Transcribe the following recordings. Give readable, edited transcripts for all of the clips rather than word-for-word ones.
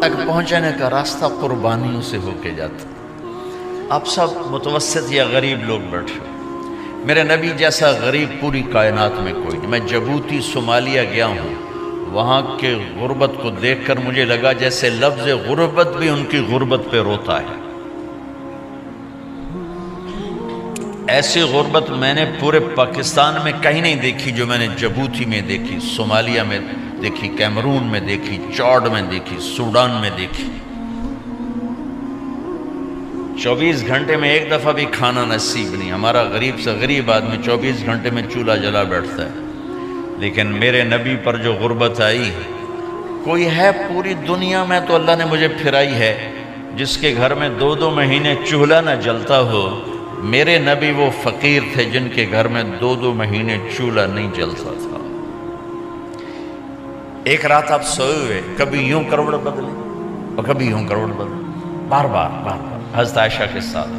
تک پہنچنے کا راستہ قربانیوں سے ہو کے جاتا. آپ سب متوسط یا غریب لوگ بیٹھے ہو. میرے نبی جیسا غریب پوری کائنات میں کوئی نہیں. میں جبوتی صومالیہ گیا ہوں، وہاں کے غربت کو دیکھ کر مجھے لگا جیسے لفظ غربت بھی ان کی غربت پہ روتا ہے. ایسی غربت میں نے پورے پاکستان میں کہیں نہیں دیکھی جو میں نے جبوتی میں دیکھی، صومالیہ میں دیکھی، کیمرون میں دیکھی، چاڈ میں دیکھی، سوڈان میں دیکھی. 24 گھنٹے میں ایک دفعہ بھی کھانا نصیب نہیں. ہمارا غریب سے غریب آدمی 24 گھنٹے میں چولہا جلا بیٹھتا ہے. لیکن میرے نبی پر جو غربت آئی، کوئی ہے پوری دنیا میں تو اللہ نے مجھے پھرائی ہے جس کے گھر میں 2 مہینے چولہا نہ جلتا ہو. میرے نبی وہ فقیر تھے جن کے گھر میں 2 مہینے چولہا نہیں جلتا تھا. ایک رات آپ سوئے ہوئے، کبھی یوں کروڑ بدلے اور کبھی یوں کروڑ بدلے، بار بار حضرت عائشہ کے ساتھ.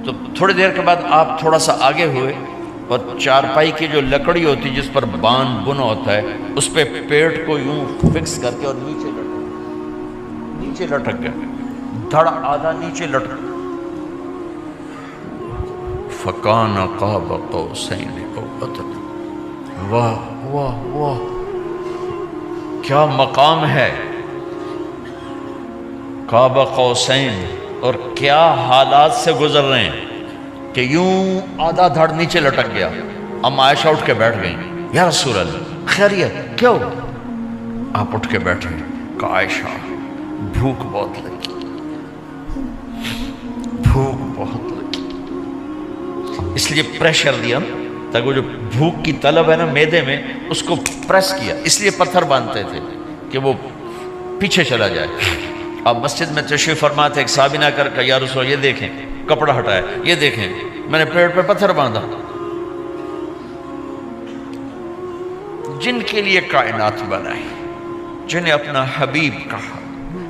تو تھوڑی دیر کے بعد آپ تھوڑا سا آگے ہوئے اور چارپائی کی جو لکڑی ہوتی جس پر بان بنا ہوتا ہے اس پہ پیٹ کو یوں فکس کر کے اور نیچے لٹک گئے، دھڑ آدھا نیچے لٹک. فَكَانَ قَابَ قَوْسَيْنِ أَوْ أَدْنَىٰ. واہ واہ واہ، کیا مقام ہے. قاب قوسین، اور کیا حالات سے گزر رہے ہیں کہ یوں آدھا دھڑ نیچے لٹک گیا. ام عائشہ اٹھ کے بیٹھ گئیں، یا رسول اللہ خیریت کیوں؟ آپ اٹھ کے بیٹھے، کہ عائشہ بھوک بہت لگی، بھوک بہت لگی. اس لیے پریشر دیا تاکہ وہ جو بھوک کی طلب ہے نا میدے میں اس کو پریس کیا. اس لیے پتھر باندھتے تھے کہ وہ پیچھے چلا جائے. اب مسجد میں تشریف فرما تھے، ایک صحابی نہ کر کہ یا رسول یہ دیکھیں کپڑا ہٹایا، یہ دیکھیں میں نے پیٹ پہ پتھر باندھا. جن کے لیے کائنات بنائی، جنہیں اپنا حبیب کہا،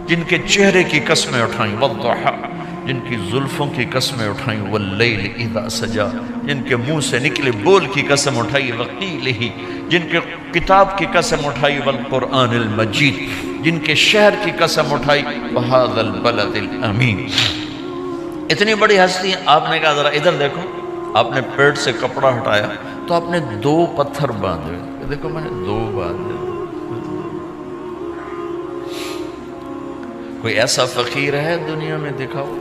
جن کے چہرے کی قسمیں اٹھائیں، والضحیٰ، جن کی زلفوں کی قسمیں اٹھائیں، واللیل اذا سجا، جن کے منہ سے نکلے بول کی قسم اٹھائی، وقیلہ، جن کے کتاب کی قسم اٹھائی، والقرآن المجید، جن کے شہر کی قسم اٹھائی، وہذا البلد الامین. اتنی بڑی ہستی ہیں. آپ نے کہا ذرا ادھر دیکھو. آپ نے پیٹ سے کپڑا ہٹایا تو آپ نے 2 پتھر باندھے. دیکھو میں نے 2 باندھے. کوئی ایسا فقیر ہے دنیا میں؟ دکھاؤ.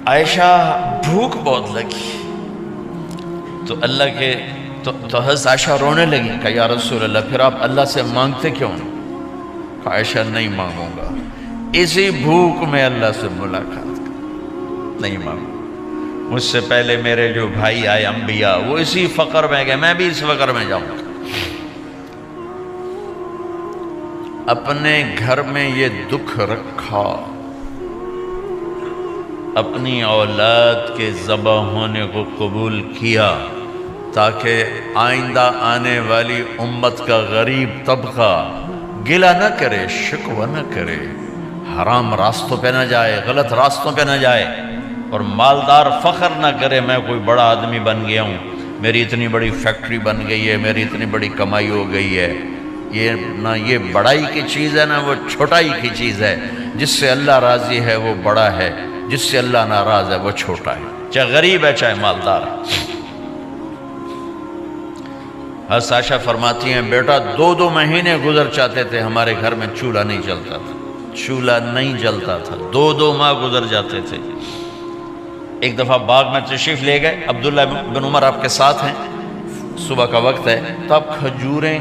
عائشہ بھوک بہت لگی تو اللہ کے تو حضرت عائشہ رونے لگی کہ یا رسول اللہ پھر آپ اللہ سے مانگتے کیوں نہیں؟ کہ عائشہ نہیں مانگوں گا، اسی بھوک میں اللہ سے ملاقات نہیں مانگوں. مجھ سے پہلے میرے جو بھائی آئے انبیاء وہ اسی فقر میں گئے، میں بھی اس فقر میں جاؤں گا. اپنے گھر میں یہ دکھ رکھا، اپنی اولاد کے ذبح ہونے کو قبول کیا تاکہ آئندہ آنے والی امت کا غریب طبقہ گلہ نہ کرے، شکوہ نہ کرے، حرام راستوں پہ نہ جائے، غلط راستوں پہ نہ جائے، اور مالدار فخر نہ کرے میں کوئی بڑا آدمی بن گیا ہوں، میری اتنی بڑی فیکٹری بن گئی ہے، میری اتنی بڑی کمائی ہو گئی ہے. یہ نہ یہ بڑائی کی چیز ہے نہ وہ چھوٹائی کی چیز ہے. جس سے اللہ راضی ہے وہ بڑا ہے، جس سے اللہ ناراض ہے وہ چھوٹا ہے، چاہے غریب ہے چاہے مالدار ہے. حضرت عائشہ فرماتی ہیں بیٹا 2 مہینے گزر جاتے تھے ہمارے گھر میں چولہا نہیں جلتا تھا، چولہا نہیں جلتا تھا، 2 ماہ گزر جاتے تھے. ایک دفعہ باغ میں تشریف لے گئے، عبداللہ بن عمر آپ کے ساتھ ہیں، صبح کا وقت ہے تو اب کھجوریں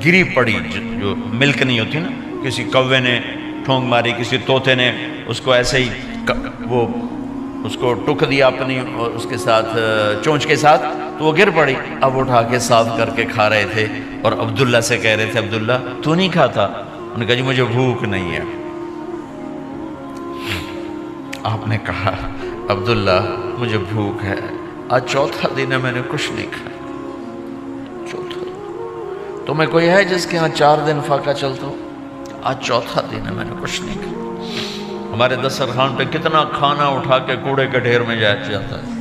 گری پڑی جو ملک نہیں ہوتی نا، کسی کوے نے ٹھونگ ماری، کسی طوطے نے اس کو ایسے ہی وہ اس کو ٹک دیا اپنی اس کے ساتھ چونچ کے ساتھ تو وہ گر پڑی. اب اٹھا کے صاف کر کے کھا رہے تھے اور عبداللہ سے کہہ رہے تھے عبداللہ تو نہیں کھاتا؟ انہوں نے کہا جی مجھے بھوک نہیں ہے. آپ نے کہا عبداللہ مجھے بھوک ہے، آج 4تھا دن ہے میں نے کچھ نہیں کھایا. 4تھا دن تمہیں کوئی ہے جس کے ہاں 4 دن فاقہ چلتا ہو؟ آج 4تھا دن ہے میں نے کچھ نہیں کھایا. ہمارے دسترخوان پہ کتنا کھانا اٹھا کے کوڑے کے ڈھیر میں جاتا ہے.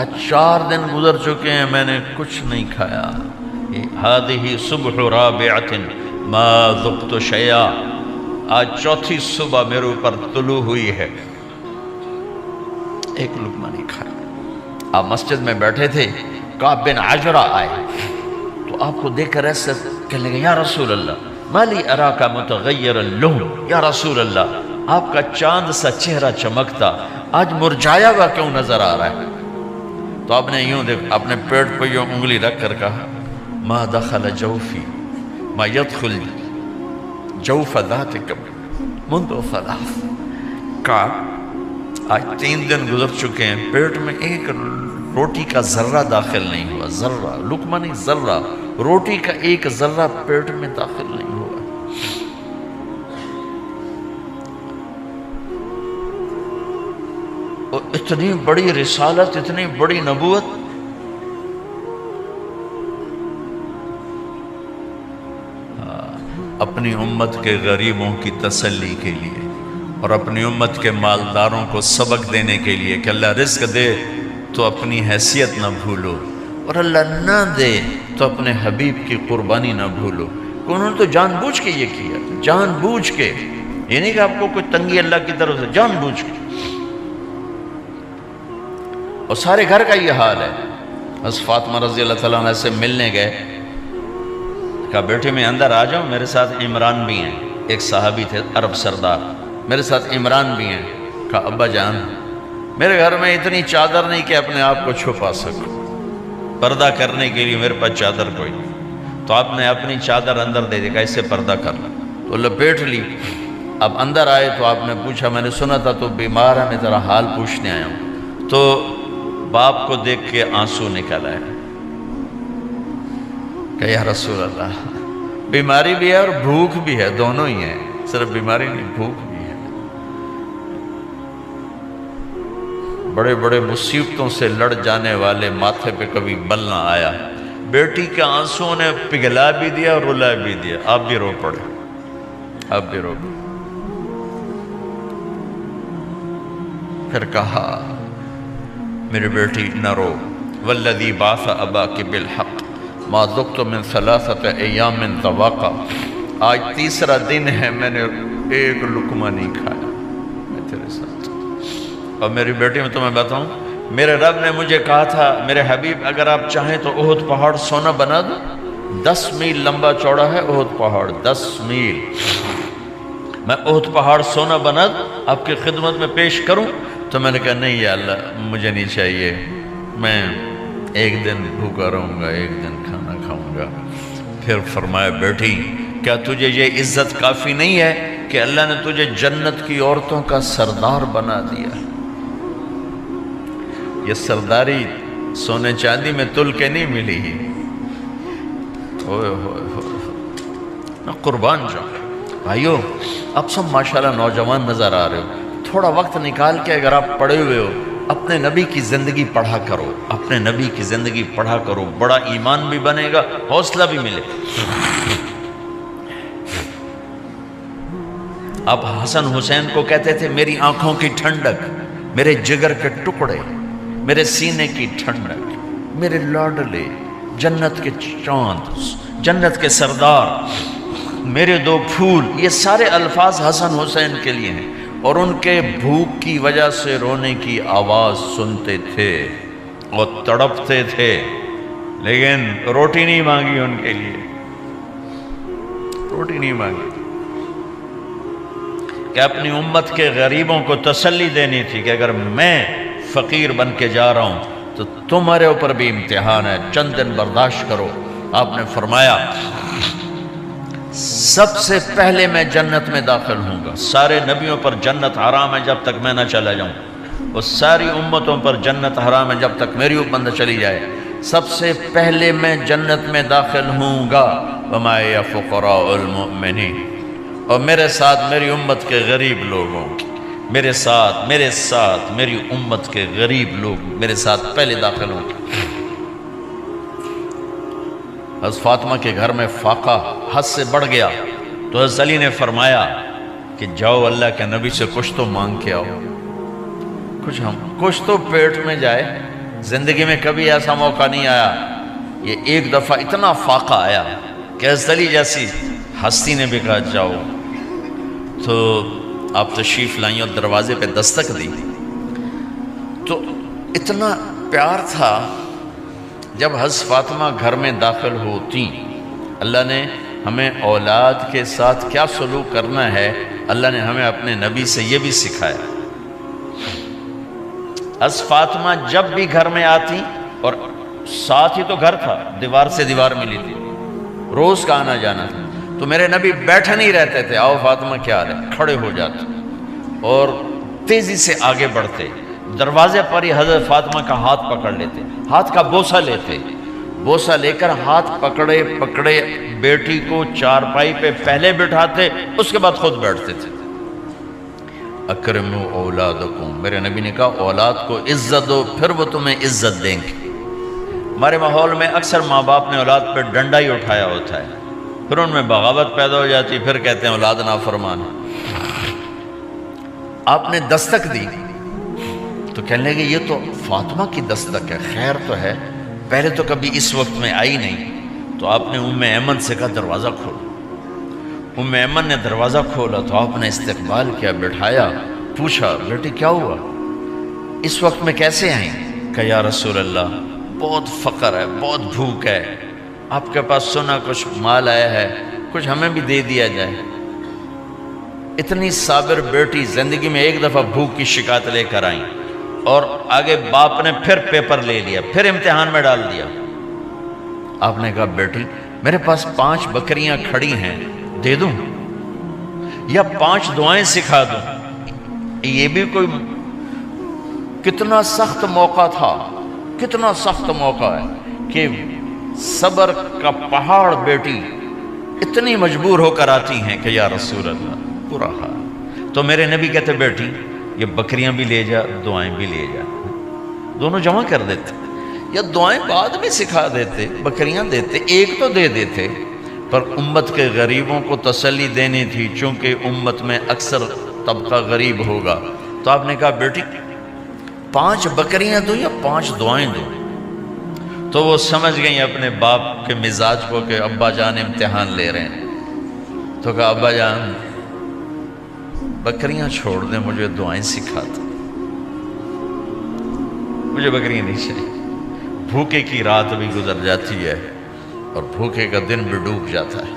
آج 4 دن گزر چکے ہیں میں نے کچھ نہیں کھایا. هذه صبح رابعة ما ذقت شيئا، آج چوتھی صبح میرے اوپر طلوع ہوئی ہے، ایک لقمہ نہیں کھایا۔ آپ مسجد میں بیٹھے تھے، کعب بن عجرہ آئے تو آپ کو دیکھ کر ایسے کہنے لگے یا رسول اللہ مالی اراکا متغیر اللون، یا رسول اللہ آپ کا چاند سا چہرہ چمکتا آج مرجھایا ہوا کیوں نظر آ رہا ہے؟ تو آپ نے یوں دیکھ اپنے پیٹ پہ یوں انگلی رکھ کر کہا ما دخل جوفی ما يدخل جوف ذاتک منذ ثلاث، کعب آج 3 دن گزر چکے ہیں، پیٹ میں ایک روٹی کا ذرہ داخل نہیں ہوا، ذرہ، لقمہ نہیں ذرہ، روٹی کا ایک ذرہ پیٹ میں داخل نہیں ہوا۔ اور اتنی بڑی رسالت، اتنی بڑی نبوت، اپنی امت کے غریبوں کی تسلی کے لیے اور اپنی امت کے مالداروں کو سبق دینے کے لیے کہ اللہ رزق دے تو اپنی حیثیت نہ بھولو، اور اللہ نہ دے تو اپنے حبیب کی قربانی نہ بھولو۔ انہوں نے تو جان بوجھ کے یہ کیا، جان بوجھ کے، یہ نہیں کہ آپ کو کوئی تنگی اللہ کی طرف سے، جان بوجھ کے۔ اور سارے گھر کا یہ حال ہے۔ حضرت فاطمہ رضی اللہ تعالیٰ عنہ سے ملنے گئے، کہا بیٹے میں اندر آ جاؤں، میرے ساتھ عمران بھی ہیں، ایک صحابی تھے عرب سردار، میرے ساتھ عمران بھی ہیں۔ کہا ابا جان میرے گھر میں اتنی چادر نہیں کہ اپنے آپ کو چھپا سکوں، پردہ کرنے کے لیے میرے پاس چادر کوئی، تو آپ نے اپنی چادر اندر دے دی، کہا اس سے پردہ کرنا، تو لپیٹ لی۔ اب اندر آئے تو آپ نے پوچھا میں نے سنا تھا تو بیمار ہے، میں تیرا حال پوچھنے آیا ہوں۔ تو باپ کو دیکھ کے آنسو نکل آئے کہ یا رسول اللہ بیماری بھی ہے اور بھوک بھی ہے، دونوں ہی ہیں، صرف بیماری نہیں بھوک بھی ہے۔ بڑے بڑے مصیبتوں سے لڑ جانے والے ماتھے پہ کبھی بل نہ آیا۔ بیٹی کے آنسوں نے پگھلا بھی دیا اور رلا بھی دیا، آپ بھی رو پڑے، آپ بھی رو پڑے۔ پھر کہا میری بیٹی نہ رو، والذی بعث اباک بالحق ما ذقت من 3 ایام ذواقا، آج تیسرا دن ہے میں نے ایک لقمہ نہیں کھایا، میں تیرے ساتھ۔ اور میری بیٹی میں تمہیں بتاؤں، میرے رب نے مجھے کہا تھا میرے حبیب اگر آپ چاہیں تو احد پہاڑ سونا بنا دو، 10 میل لمبا چوڑا ہے احد پہاڑ، 10 میل، میں احد پہاڑ سونا بنا دوں آپ کی خدمت میں پیش کروں؟ تو میں نے کہا نہیں یا اللہ مجھے نہیں چاہیے، میں ایک دن بھوکا رہوں گا، ایک دن کھانا کھاؤں گا۔ پھر فرمایا بیٹی کیا تجھے یہ عزت کافی نہیں ہے کہ اللہ نے تجھے جنت کی عورتوں کا سردار بنا دیا؟ یہ سرداری سونے چاندی میں تل کے نہیں ملی ہی، اوئے ہوئے ہوئے، میں قربان جاؤں۔ بھائیو اب سب ماشاءاللہ نوجوان نظر آ رہے ہو، تھوڑا وقت نکال کے اگر آپ پڑھے ہوئے ہو اپنے نبی کی زندگی پڑھا کرو، اپنے نبی کی زندگی پڑھا کرو، بڑا ایمان بھی بنے گا، حوصلہ بھی ملے۔ آپ حسن حسین کو کہتے تھے میری آنکھوں کی ٹھنڈک، میرے جگر کے ٹکڑے، میرے سینے کی ٹھنڈک، میرے لاڈلے، جنت کے چاند، جنت کے سردار، میرے 2 پھول، یہ سارے الفاظ حسن حسین کے لیے ہیں۔ اور ان کے بھوک کی وجہ سے رونے کی آواز سنتے تھے اور تڑپتے تھے، لیکن روٹی نہیں مانگی ان کے لیے، روٹی نہیں مانگی، کہ اپنی امت کے غریبوں کو تسلی دینی تھی کہ اگر میں فقیر بن کے جا رہا ہوں تو تمہارے اوپر بھی امتحان ہے، چند دن برداشت کرو۔ آپ نے فرمایا سب سے پہلے میں جنت میں داخل ہوں گا، سارے نبیوں پر جنت حرام ہے جب تک میں نہ چلا جاؤں، اور ساری امتوں پر جنت حرام ہے جب تک میری امت نہ چلی جائے، سب سے پہلے میں جنت میں داخل ہوں گا۔ وما یا فقراء المؤمنین، اور میرے ساتھ میری امت کے غریب لوگوں کی، میرے ساتھ میری امت کے غریب لوگ میرے ساتھ پہلے داخل ہوں گے۔ حضرت فاطمہ کے گھر میں فاقہ حد سے بڑھ گیا تو حضرت علی نے فرمایا کہ جاؤ اللہ کے نبی سے کچھ تو مانگ کے آؤ، کچھ تو پیٹ میں جائے۔ زندگی میں کبھی ایسا موقع نہیں آیا یہ ایک دفعہ اتنا فاقہ آیا کہ حضرت علی جیسی ہستی نے بھی کہا جاؤ، تو آپ تشریف لائیں اور دروازے پہ دستک دی تو اتنا پیار تھا۔ جب حضرت فاطمہ گھر میں داخل ہوتی، اللہ نے ہمیں اولاد کے ساتھ کیا سلوک کرنا ہے اللہ نے ہمیں اپنے نبی سے یہ بھی سکھایا۔ حضرت فاطمہ جب بھی گھر میں آتی، اور ساتھ ہی تو گھر تھا، دیوار سے دیوار ملی تھی، روز کا آنا جانا تھا، تو میرے نبی بیٹھے نہیں رہتے تھے، آؤ فاطمہ کیا حال ہے، کھڑے ہو جاتے اور تیزی سے آگے بڑھتے، دروازے پر ہی حضرت فاطمہ کا ہاتھ پکڑ لیتے، ہاتھ کا بوسہ لیتے، بوسہ لے کر ہاتھ پکڑے پکڑے بیٹی کو چارپائی پہ پہلے بٹھاتے، اس کے بعد خود بیٹھتے تھے۔ اکرموا اولادکم، میرے نبی نے کہا اولاد کو عزت دو، پھر وہ تمہیں عزت دیں گے۔ ہمارے ماحول میں اکثر ماں باپ نے اولاد پہ ڈنڈا ہی اٹھایا ہوتا ہے، پھر ان میں بغاوت پیدا ہو جاتی، پھر کہتے ہیں اولاد نافرمان ہے۔ آپ نے دستک دی تو کہنے لگے یہ تو فاطمہ کی دستک ہے، خیر تو ہے، پہلے تو کبھی اس وقت میں آئی نہیں۔ تو آپ نے ام ایمن سے کہا دروازہ کھولو۔ ام ایمن نے دروازہ کھولا تو آپ نے استقبال کیا، بٹھایا، پوچھا بیٹی کیا ہوا، اس وقت میں کیسے آئیں؟ کہا یا رسول اللہ بہت فقر ہے، بہت بھوک ہے، آپ کے پاس سنا کچھ مال آیا ہے، کچھ ہمیں بھی دے دیا جائے۔ اتنی صابر بیٹی زندگی میں ایک دفعہ بھوک کی شکایت لے کر آئیں، اور آگے باپ نے پھر پیپر لے لیا، پھر امتحان میں ڈال دیا۔ آپ نے کہا بیٹی میرے پاس 5 بکریاں کھڑی ہیں، دے دوں یا 5 دعائیں سکھا دوں؟ یہ بھی کوئی کتنا سخت موقع تھا، کتنا سخت موقع ہے کہ صبر کا پہاڑ بیٹی اتنی مجبور ہو کر آتی ہیں کہ یا رسول اللہ برا حال۔ تو میرے نبی کہتے بیٹی یہ بکریاں بھی لے جا، دعائیں بھی لے جا، دونوں جمع کر دیتے، یا دعائیں بعد میں سکھا دیتے، بکریاں دیتے، ایک تو دے دیتے، پر امت کے غریبوں کو تسلی دینی تھی، چونکہ امت میں اکثر طبقہ غریب ہوگا۔ تو آپ نے کہا بیٹی 5 بکریاں دوں یا 5 دعائیں دوں؟ تو وہ سمجھ گئیں اپنے باپ کے مزاج کو کہ ابا جان امتحان لے رہے ہیں، تو کہا ابا جان بکریاں چھوڑ دیں، مجھے دعائیں سکھا دیں، مجھے بکریاں نہیں چاہیے، بھوکے کی رات بھی گزر جاتی ہے اور بھوکے کا دن بھی ڈوب جاتا ہے۔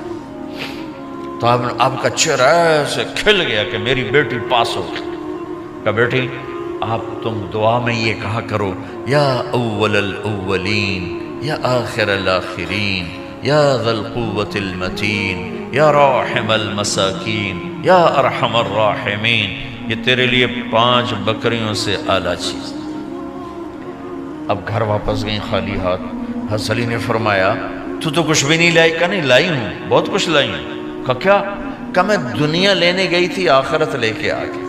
تو آپ کا چہرہ ایسے کھل گیا کہ میری بیٹی پاس ہو گئی۔ کہا بیٹی آپ تم دعا میں یہ کہا کرو یا اول الاولین یا آخر الاخرین یا ذا القوة المتین یا راحم المساکین یا ارحم الراحمین، یہ تیرے لیے 5 بکریوں سے اعلیٰ چیز۔ اب گھر واپس گئیں خالی ہاتھ۔ حضرت علی نے فرمایا تو کچھ بھی نہیں لائی؟ کہا نہیں لائی ہوں، بہت کچھ لائی ہوں۔ کہا کیا؟ کہا میں دنیا لینے گئی تھی، آخرت لے کے آ گئی،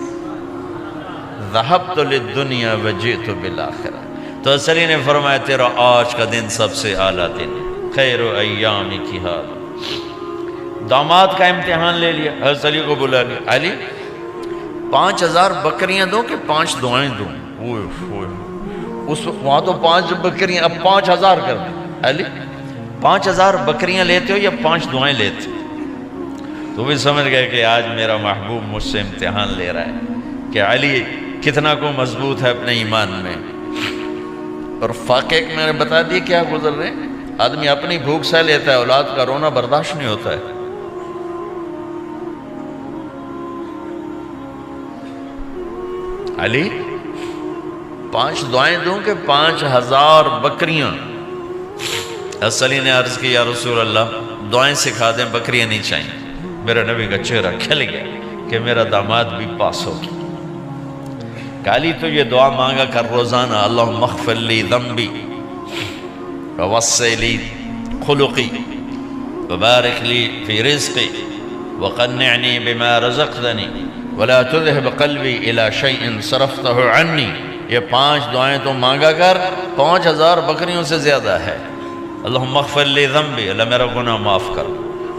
ذہبت للدنیا وجئت بالآخرہ۔ تو حضرت علی نے فرمایا تیرا آج کا دن سب سے اعلیٰ دن، خیر ایام کی حال۔ داماد کا امتحان لے لیا، حضرت علی کو بلا لیا، علی 5000 بکریاں دوں کہ 5 دعائیں دوں؟ اس وہاں تو 5 بکریاں، اب 5000 کر دیں۔ علی 5000 بکریاں لیتے ہو یا 5 دعائیں لیتے ہو؟ تو بھی سمجھ گئے کہ آج میرا محبوب مجھ سے امتحان لے رہا ہے کہ علی کتنا کو مضبوط ہے اپنے ایمان میں۔ اور فاقے میں نے بتا دیا کیا گزر رہے ہیں۔ آدمی اپنی بھوک سہ لیتا ہے، اولاد کا رونا برداشت نہیں ہوتا ہے۔ علی 5 دعائیں دوں کہ 5000 بکریاں؟ حضرت علی نے عرض کی یا رسول اللہ دعائیں سکھا دیں، بکریاں نہیں چاہیے۔ میرا نبی کا چہرہ کھل گیا کہ میرا داماد بھی پاس ہو گیا۔ علی تو یہ دعا مانگا کر روزانہ، اللہم اغفر لی ذنبی ووسع لی خلقی وبارک لی فی رزقی وقنعنی بما رزقتنی ولا تذهب قلبی الی شیء صرفتہ عنی۔ یہ 5 دعائیں تو مانگا کر، 5000 بکریوں سے زیادہ ہے۔ اللہم اغفر لی ذنبی، اللہ میرا گناہ معاف کر،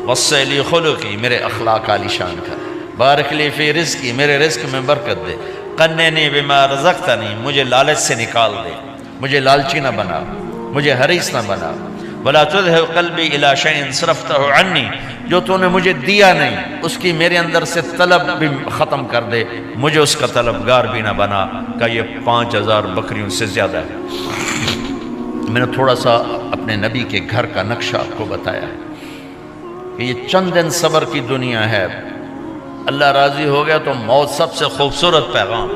وسع لی خلقی، میرے اخلاق عالی شان کر، بارک لی فی رزقی، میرے رزق میں برکت دے، قنعنی بما رزقتنی، مجھے لالچ سے نکال دے، مجھے لالچی نہ بنا، مجھے حریص نہ بنا، ولا تذهب قلبی الی شیء صرفتہ عنی، جو تو نے مجھے دیا نہیں اس کی میرے اندر سے طلب بھی ختم کر دے، مجھے اس کا طلبگار بھی نہ بنا، کہ یہ 5000 بکریوں سے زیادہ ہے۔ میں نے تھوڑا سا اپنے نبی کے گھر کا نقشہ آپ کو بتایا ہے کہ یہ چند دن صبر کی دنیا ہے، اللہ راضی ہو گیا تو موت سب سے خوبصورت پیغام۔